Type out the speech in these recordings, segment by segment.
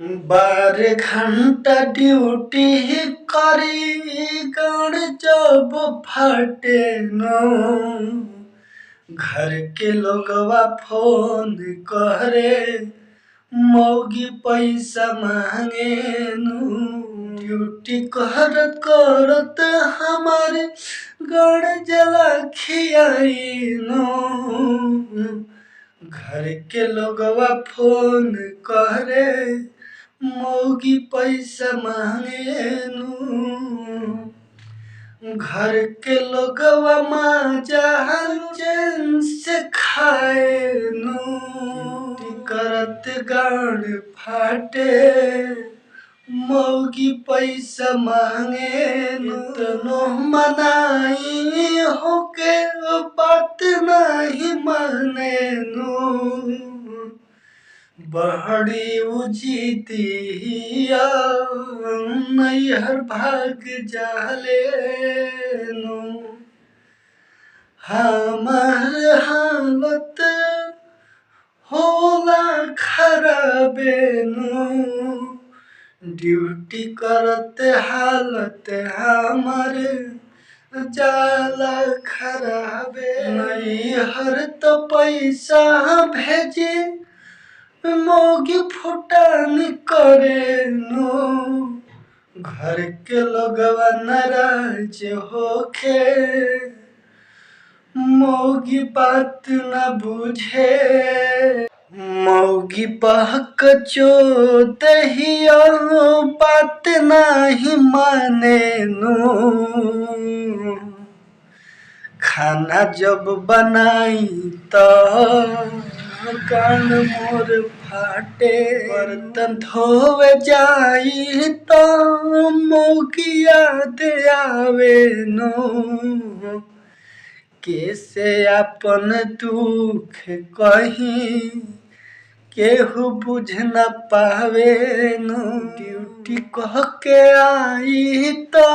12 घंटा ड्यूटी करी गाड़ जब फाटे नो, घर के लोगवा फोन करे मौगी पैसा मांगे नु। ड्यूटी करत करत हमारे गड़ जला खियाई नु। घर के लोगवा फोन करे मौगी पैसा मांगे नु। घर के लोगवा माजा चैन से खाए नु। करत गाड़ फाटे मौगी पैसा मांगे नु। तनो मनाई होके बात नहीं माने नु। बड़ी उजीतिया नैहर भाग जाले नु। हमार हालत होला खराबे नु। ड्यूटी करते हालत हमार जाला खराबे। नैहर तो पैसा भेजे मौगी फुटान करे नु। घर के लोगवा नाराज होके मौगी बात न बुझे। मौगी बहक चो दहिया बात नहीं माने नु। खाना जब बनाई तो कान मोर फाटे। बर्तन धोवे जाई तो मौगी याद आवे नु। कैसे अपन दुख कहीं केहू बुझ न पावे नु। ड्यूटी कह के आई तो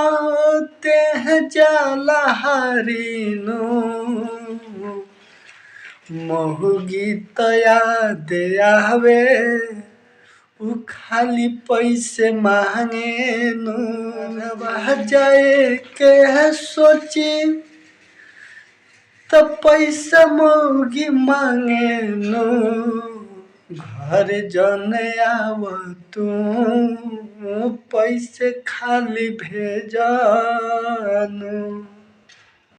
देह जाला हारी नु। मौगी तो याद आवे उ खाली पैसे मांगे नु। रवा जाए के सोची तो पैसा मौगी मांगे नु। घर जन आव तू पैसे खाली भेजा नु।